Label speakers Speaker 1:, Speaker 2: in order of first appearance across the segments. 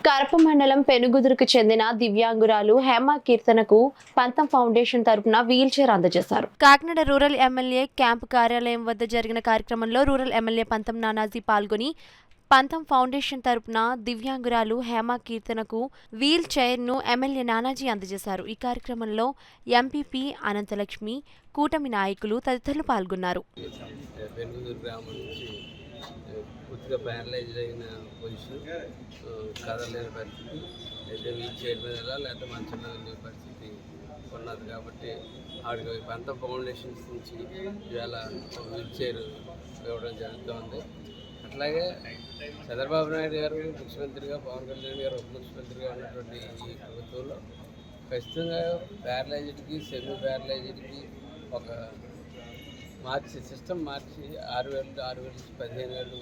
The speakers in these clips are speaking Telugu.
Speaker 1: కరప మండలం పెనుగుదురుకు చెందిన దివ్యాంగురాలు హేమ కీర్తనకు పంతం ఫౌండేషన్ తరపున వీల్ చైర్ అందజేశారు. కాకినాడ రూరల్ ఎమ్మెల్యే క్యాంపు కార్యాలయం వద్ద జరిగిన కార్యక్రమంలో రూరల్ ఎమ్మెల్యే పంతం నానాజీ పాల్గొని పంతం ఫౌండేషన్ తరపున దివ్యాంగురాలు హేమ కీర్తనకు వీల్ చైర్ ను ఎమ్మెల్యే నానాజీ అందజేశారు. ఈ కార్యక్రమంలో ఎంపీపీ అనంతలక్ష్మి, కూటమి నాయకులు తదితరులు పాల్గొన్నారు.
Speaker 2: పూర్తిగా ప్యారలైజ్డ్ అయిన పొజిషన్, కదలేని పరిస్థితి, అయితే వీల్ చైర్ మీద లేకపోతే మంచం మీద వెళ్ళే పరిస్థితి ఉన్నది. కాబట్టి ఆవిడకి పంతం ఫౌండేషన్స్ నుంచి ఇవాళ వీల్ చైర్ ఇవ్వడం జరుగుతుంది. అట్లాగే చంద్రబాబు నాయుడు గారు ముఖ్యమంత్రిగా, పవన్ కళ్యాణ్ గారు ఉప ముఖ్యమంత్రిగా ఉన్నటువంటి ఈ ప్రభుత్వంలో ఖచ్చితంగా ప్యారలైజ్డ్కి, సెమీ ప్యారలైజ్డ్కి ఒక సిస్టమ్ మార్చి 6,000 నుంచి 15,000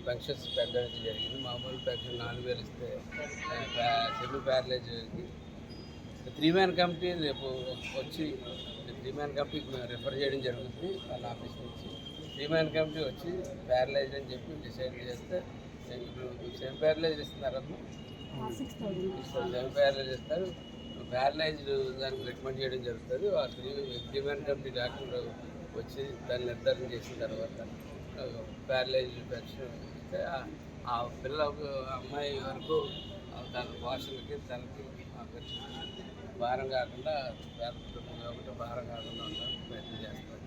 Speaker 2: పెన్షన్స్ పెట్టడానికి జరిగింది. మామూలు పెన్షన్ 4,000 ఇస్తే సెమీ ప్యారలైజ్డ్కి 3-man కమిటీ రేపు వచ్చి 3-man కమిటీకి మేము రిఫర్ చేయడం జరుగుతుంది. వాళ్ళ ఆఫీస్ నుంచి 3-man కమిటీ వచ్చి ప్యారలైజ్డ్ అని చెప్పి డిసైడ్ చేస్తే ఇప్పుడు సెమీ ప్యారలైజ్డ్ ఇస్తున్నారమ్మా, సెమీ ప్యారలైజ్డ్ ఇస్తారు. ప్యారలైజ్డ్ దానికి రికమెండ్ చేయడం జరుగుతుంది. ఆ 3-man కమిటీ డాక్టర్ వచ్చి దాన్ని నిర్ధారణ చేసిన తర్వాత ప్యారలైజ్డ్ పెన్షన్ ఇస్తే ఆ అమ్మాయి వరకు తన భాషలకి తనకి భారం కాకుండా పేద కుటుంబం కాబట్టి భారం కాకుండా ఉండడానికి ప్రయత్నం చేస్తారు.